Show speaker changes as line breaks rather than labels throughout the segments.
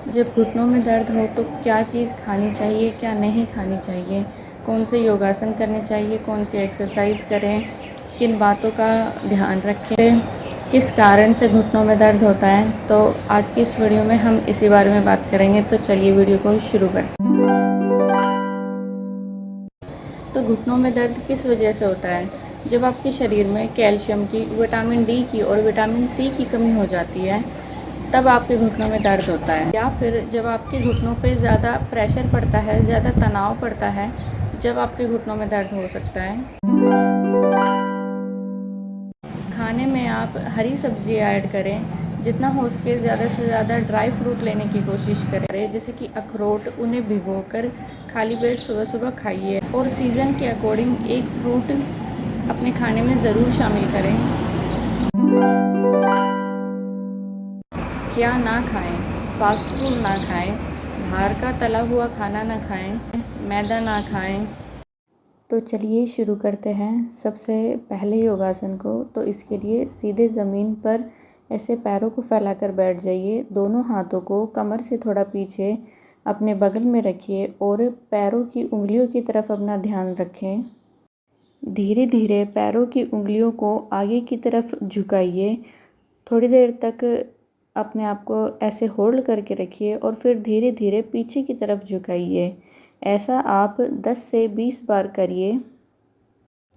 जब घुटनों में दर्द हो तो क्या चीज़ खानी चाहिए, क्या नहीं खानी चाहिए, कौन से योगासन करने चाहिए, कौन सी एक्सरसाइज करें, किन बातों का ध्यान रखें, किस कारण से घुटनों में दर्द होता है, तो आज की इस वीडियो में हम इसी बारे में बात करेंगे। तो चलिए वीडियो को शुरू करें। तो घुटनों में दर्द किस वजह से होता है? जब आपके शरीर में कैल्शियम की, विटामिन डी की और विटामिन सी की कमी हो जाती है, तब आपके घुटनों में दर्द होता है। या फिर जब आपके घुटनों पर ज़्यादा प्रेशर पड़ता है, ज़्यादा तनाव पड़ता है, जब आपके घुटनों में दर्द हो सकता है। खाने में आप हरी सब्जी ऐड करें, जितना हो सके ज़्यादा से ज़्यादा ड्राई फ्रूट लेने की कोशिश करें, जैसे कि अखरोट, उन्हें भिगोकर खाली पेट सुबह सुबह खाइए। और सीज़न के अकॉर्डिंग एक फ्रूट अपने खाने में ज़रूर शामिल करें। क्या ना खाएं? फास्ट फूड ना खाएं, बाहर का तला हुआ खाना ना खाएं, मैदा ना खाएं। तो चलिए शुरू करते हैं सबसे पहले योगासन को। तो इसके लिए सीधे ज़मीन पर ऐसे पैरों को फैलाकर बैठ जाइए। दोनों हाथों को कमर से थोड़ा पीछे अपने बगल में रखिए और पैरों की उंगलियों की तरफ अपना ध्यान रखें। धीरे धीरे पैरों की उंगलियों को आगे की तरफ झुकाइए। थोड़ी देर तक अपने आप को ऐसे होल्ड करके रखिए और फिर धीरे धीरे पीछे की तरफ झुकाइए। ऐसा आप 10 से 20 बार करिए।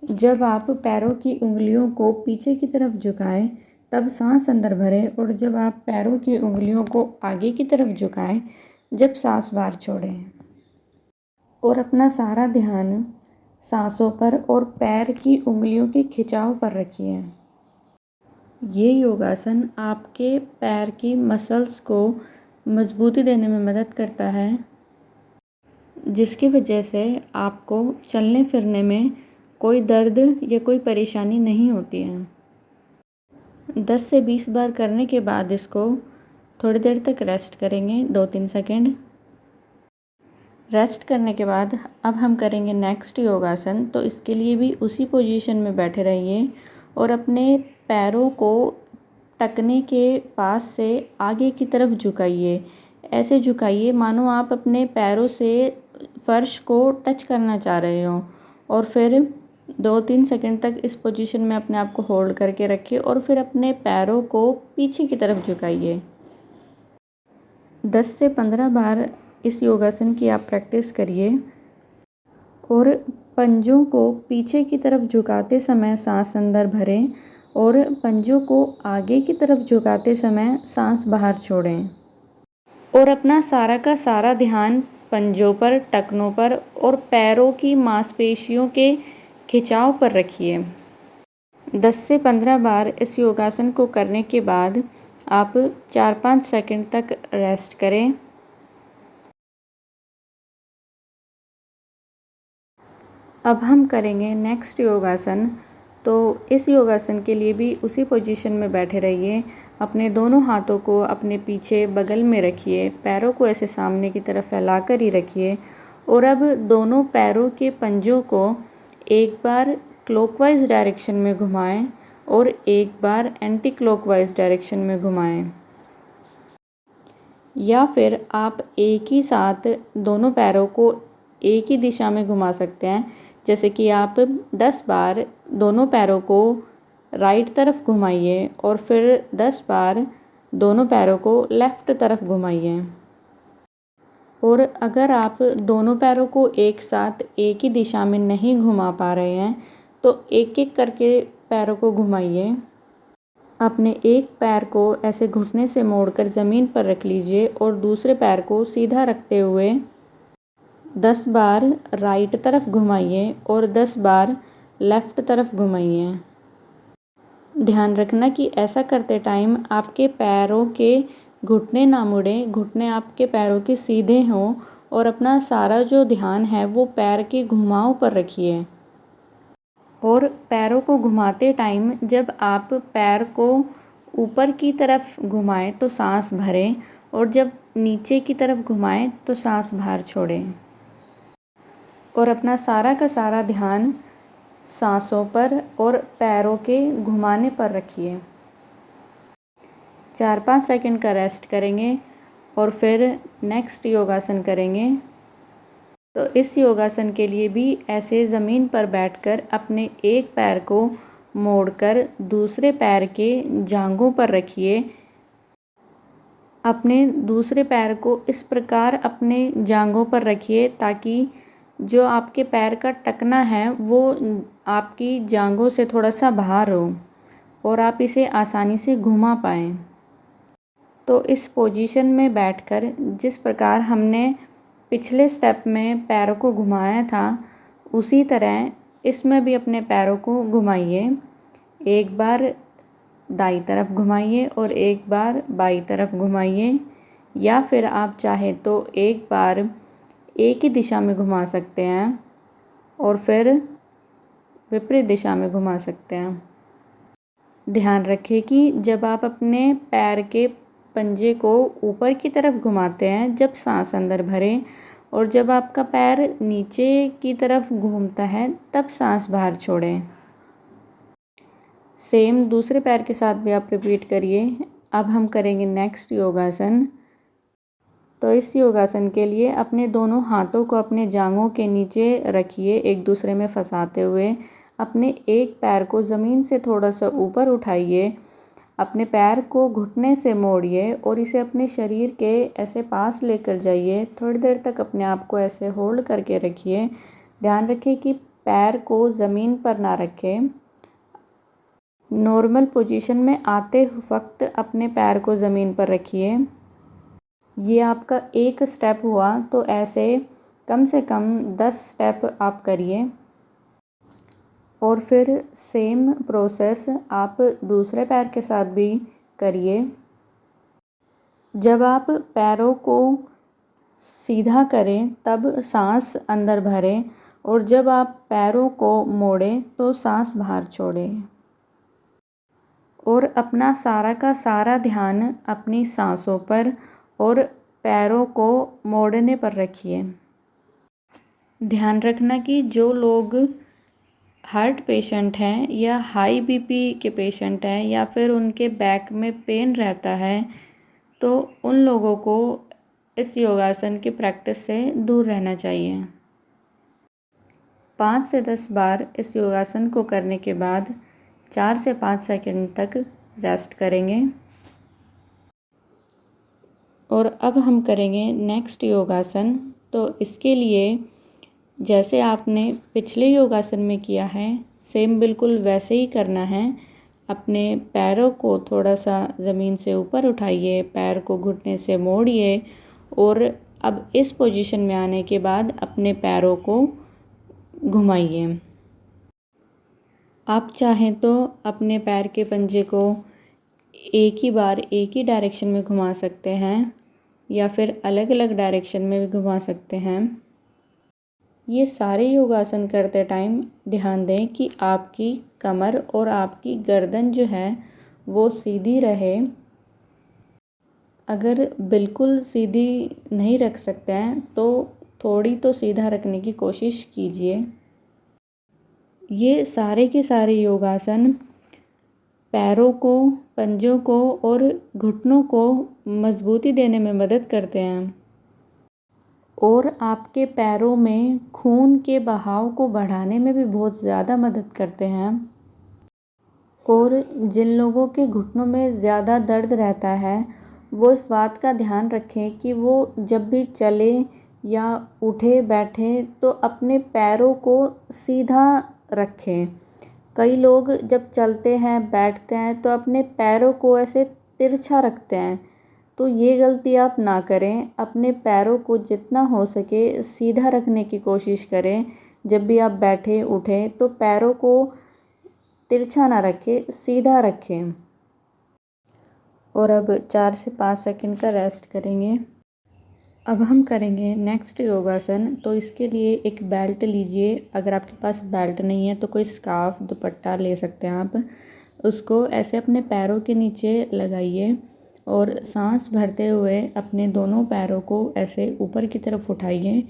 जब आप पैरों की उंगलियों को पीछे की तरफ झुकाएं, तब सांस अंदर भरें, और जब आप पैरों की उंगलियों को आगे की तरफ झुकाएं, जब सांस बाहर छोड़ें। और अपना सारा ध्यान सांसों पर और पैर की उंगलियों के खिंचाव पर रखिए। ये योगासन आपके पैर की मसल्स को मजबूती देने में मदद करता है, जिसकी वजह से आपको चलने फिरने में कोई दर्द या कोई परेशानी नहीं होती है। 10 से 20 बार करने के बाद इसको थोड़ी देर तक रेस्ट करेंगे, 2-3 सेकंड। रेस्ट करने के बाद अब हम करेंगे नेक्स्ट योगासन। तो इसके लिए भी उसी पोजीशन में बैठे रहिए और अपने पैरों को टखने के पास से आगे की तरफ झुकाइए। ऐसे झुकाइए मानो आप अपने पैरों से फर्श को टच करना चाह रहे हो। और फिर 2-3 सेकंड तक इस पोजीशन में अपने आप को होल्ड करके रखिए और फिर अपने पैरों को पीछे की तरफ झुकाइए। 10 से 15 बार इस योगासन की आप प्रैक्टिस करिए। और पंजों को पीछे की तरफ झुकाते समय सांस अंदर भरें और पंजों को आगे की तरफ झुकाते समय सांस बाहर छोड़ें। और अपना सारा का सारा ध्यान पंजों पर, टखनों पर और पैरों की मांसपेशियों के खिंचाव पर रखिए। 10 से 15 बार इस योगासन को करने के बाद आप 4-5 सेकंड तक रेस्ट करें। अब हम करेंगे नेक्स्ट योगासन। तो इस योगासन के लिए भी उसी पोजीशन में बैठे रहिए। अपने दोनों हाथों को अपने पीछे बगल में रखिए, पैरों को ऐसे सामने की तरफ फैलाकर ही रखिए। और अब दोनों पैरों के पंजों को एक बार क्लॉकवाइज डायरेक्शन में घुमाएं और एक बार एंटी क्लॉकवाइज डायरेक्शन में घुमाएं। या फिर आप एक ही साथ दोनों पैरों को एक ही दिशा में घुमा सकते हैं। जैसे कि आप 10 बार दोनों पैरों को राइट तरफ घुमाइए और फिर 10 बार दोनों पैरों को लेफ़्ट तरफ घुमाइए। और अगर आप दोनों पैरों को एक साथ एक ही दिशा में नहीं घुमा पा रहे हैं, तो एक एक करके पैरों को घुमाइए। अपने एक पैर को ऐसे घुटने से मोड़कर ज़मीन पर रख लीजिए और दूसरे पैर को सीधा रखते हुए 10 बार राइट तरफ घुमाइए और 10 बार लेफ़्ट तरफ घुमाइए। ध्यान रखना कि ऐसा करते टाइम आपके पैरों के घुटने ना मुड़ें, घुटने आपके पैरों के सीधे हों और अपना सारा जो ध्यान है वो पैर के घुमाव पर रखिए। और पैरों को घुमाते टाइम जब आप पैर को ऊपर की तरफ घुमाएं तो सांस भरें, और जब नीचे की तरफ घुमाएं तो सांस बाहर छोड़ें। और अपना सारा का सारा ध्यान सांसों पर और पैरों के घुमाने पर रखिए। 4-5 सेकंड का रेस्ट करेंगे और फिर नेक्स्ट योगासन करेंगे। तो इस योगासन के लिए भी ऐसे ज़मीन पर बैठकर अपने एक पैर को मोड़कर दूसरे पैर के जांघों पर रखिए। अपने दूसरे पैर को इस प्रकार अपने जांघों पर रखिए ताकि जो आपके पैर का टखना है वो आपकी जांघों से थोड़ा सा बाहर हो और आप इसे आसानी से घुमा पाएँ। तो इस पोजीशन में बैठकर जिस प्रकार हमने पिछले स्टेप में पैरों को घुमाया था, उसी तरह इसमें भी अपने पैरों को घुमाइए। एक बार दाईं तरफ घुमाइए और एक बार बाईं तरफ घुमाइए, या फिर आप चाहे तो एक बार एक ही दिशा में घुमा सकते हैं और फिर विपरीत दिशा में घुमा सकते हैं। ध्यान रखें कि जब आप अपने पैर के पंजे को ऊपर की तरफ घुमाते हैं, जब सांस अंदर भरें, और जब आपका पैर नीचे की तरफ घूमता है तब सांस बाहर छोड़ें। सेम दूसरे पैर के साथ भी आप रिपीट करिए। अब हम करेंगे नेक्स्ट योगासन। तो इस योगासन के लिए अपने दोनों हाथों को अपने जांघों के नीचे रखिए, एक दूसरे में फंसाते हुए। अपने एक पैर को ज़मीन से थोड़ा सा ऊपर उठाइए, अपने पैर को घुटने से मोड़िए और इसे अपने शरीर के ऐसे पास लेकर जाइए। थोड़ी देर तक अपने आप को ऐसे होल्ड करके रखिए। ध्यान रखें कि पैर को ज़मीन पर ना रखें। नॉर्मल पोजीशन में आते वक्त अपने पैर को ज़मीन पर रखिए। ये आपका एक स्टेप हुआ, तो ऐसे कम से कम 10 स्टेप आप करिए। और फिर सेम प्रोसेस आप दूसरे पैर के साथ भी करिए। जब आप पैरों को सीधा करें तब सांस अंदर भरें, और जब आप पैरों को मोड़ें तो सांस बाहर छोड़ें। और अपना सारा का सारा ध्यान अपनी सांसों पर और पैरों को मोड़ने पर रखिए। ध्यान रखना कि जो लोग हार्ट पेशेंट हैं या हाई बीपी के पेशेंट हैं या फिर उनके बैक में पेन रहता है, तो उन लोगों को इस योगासन की प्रैक्टिस से दूर रहना चाहिए। 5 से 10 बार इस योगासन को करने के बाद 4 से 5 सेकंड तक रेस्ट करेंगे। और अब हम करेंगे नेक्स्ट योगासन। तो इसके लिए जैसे आपने पिछले योगासन में किया है, सेम बिल्कुल वैसे ही करना है। अपने पैरों को थोड़ा सा ज़मीन से ऊपर उठाइए, पैर को घुटने से मोड़िए, और अब इस पोजीशन में आने के बाद अपने पैरों को घुमाइए। आप चाहें तो अपने पैर के पंजे को एक ही बार एक ही डायरेक्शन में घुमा सकते हैं, या फिर अलग अलग डायरेक्शन में भी घुमा सकते हैं। ये सारे योगासन करते टाइम ध्यान दें कि आपकी कमर और आपकी गर्दन जो है वो सीधी रहे। अगर बिल्कुल सीधी नहीं रख सकते हैं तो थोड़ी तो सीधा रखने की कोशिश कीजिए। ये सारे के सारे योगासन पैरों को, पंजों को और घुटनों को मजबूती देने में मदद करते हैं और आपके पैरों में खून के बहाव को बढ़ाने में भी बहुत ज़्यादा मदद करते हैं। और जिन लोगों के घुटनों में ज़्यादा दर्द रहता है, वो इस बात का ध्यान रखें कि वो जब भी चले या उठे बैठे तो अपने पैरों को सीधा रखें। कई लोग जब चलते हैं, बैठते हैं तो अपने पैरों को ऐसे तिरछा रखते हैं, तो ये गलती आप ना करें। अपने पैरों को जितना हो सके सीधा रखने की कोशिश करें। जब भी आप बैठे उठें तो पैरों को तिरछा ना रखें, सीधा रखें। और अब 4 से 5 सेकंड का रेस्ट करेंगे। अब हम करेंगे नेक्स्ट योगासन। तो इसके लिए एक बेल्ट लीजिए। अगर आपके पास बेल्ट नहीं है तो कोई स्कार्फ, दुपट्टा ले सकते हैं आप। उसको ऐसे अपने पैरों के नीचे लगाइए और सांस भरते हुए अपने दोनों पैरों को ऐसे ऊपर की तरफ उठाइए।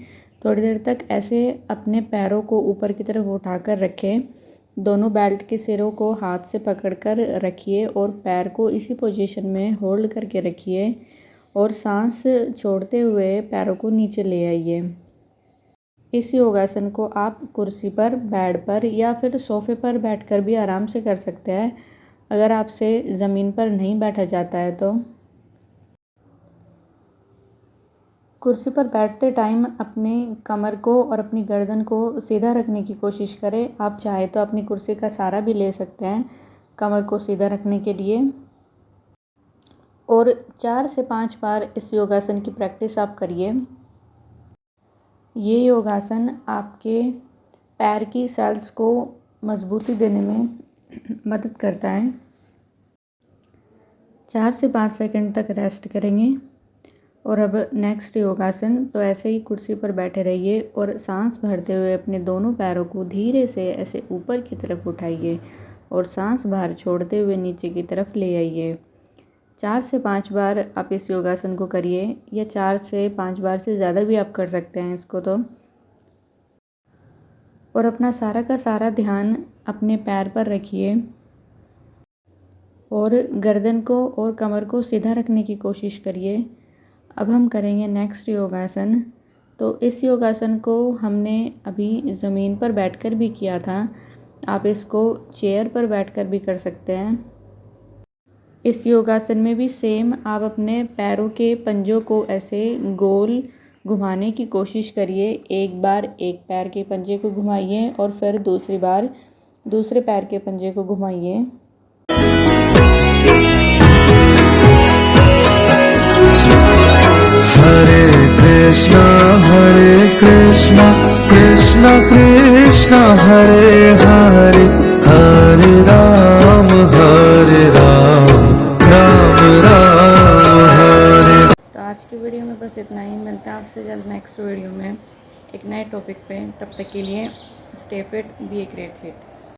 थोड़ी देर तक ऐसे अपने पैरों को ऊपर की तरफ उठाकर रखें। दोनों बेल्ट के सिरों को हाथ से पकड़कर रखिए और पैर को इसी पोजीशन में होल्ड करके रखिए। और सांस छोड़ते हुए पैरों को नीचे ले आइए। इस योगासन को आप कुर्सी पर, बेड पर या फिर सोफ़े पर बैठकर भी आराम से कर सकते हैं, अगर आपसे ज़मीन पर नहीं बैठा जाता है तो। कुर्सी पर बैठते टाइम अपने कमर को और अपनी गर्दन को सीधा रखने की कोशिश करें। आप चाहे तो अपनी कुर्सी का सहारा भी ले सकते हैं कमर को सीधा रखने के लिए। और 4 से 5 बार इस योगासन की प्रैक्टिस आप करिए। ये योगासन आपके पैर की सेल्स को मजबूती देने में मदद करता है। 4 से 5 सेकंड तक रेस्ट करेंगे। और अब नेक्स्ट योगासन, तो ऐसे ही कुर्सी पर बैठे रहिए और सांस भरते हुए अपने दोनों पैरों को धीरे से ऐसे ऊपर की तरफ उठाइए और सांस बाहर छोड़ते हुए नीचे की तरफ ले आइए। 4 से 5 बार आप इस योगासन को करिए, या 4 से 5 बार से ज़्यादा भी आप कर सकते हैं इसको तो। और अपना सारा का सारा ध्यान अपने पैर पर रखिए और गर्दन को और कमर को सीधा रखने की कोशिश करिए। अब हम करेंगे नेक्स्ट योगासन। तो इस योगासन को हमने अभी ज़मीन पर बैठकर भी किया था, आप इसको चेयर पर बैठकर भी कर सकते हैं। इस योगासन में भी सेम आप अपने पैरों के पंजों को ऐसे गोल घुमाने की कोशिश करिए। एक बार एक पैर के पंजे को घुमाइए और फिर दूसरी बार दूसरे पैर के पंजे को घुमाइए।
हरे कृष्णा कृष्णा कृष्णा हरे हरे, हरे राम राम राम हरे।
तो आज की वीडियो में बस इतना ही। मिलते हैं आपसे जल्द नेक्स्ट वीडियो में एक नए टॉपिक पे। तब तक के लिए stay fit, be a great hit.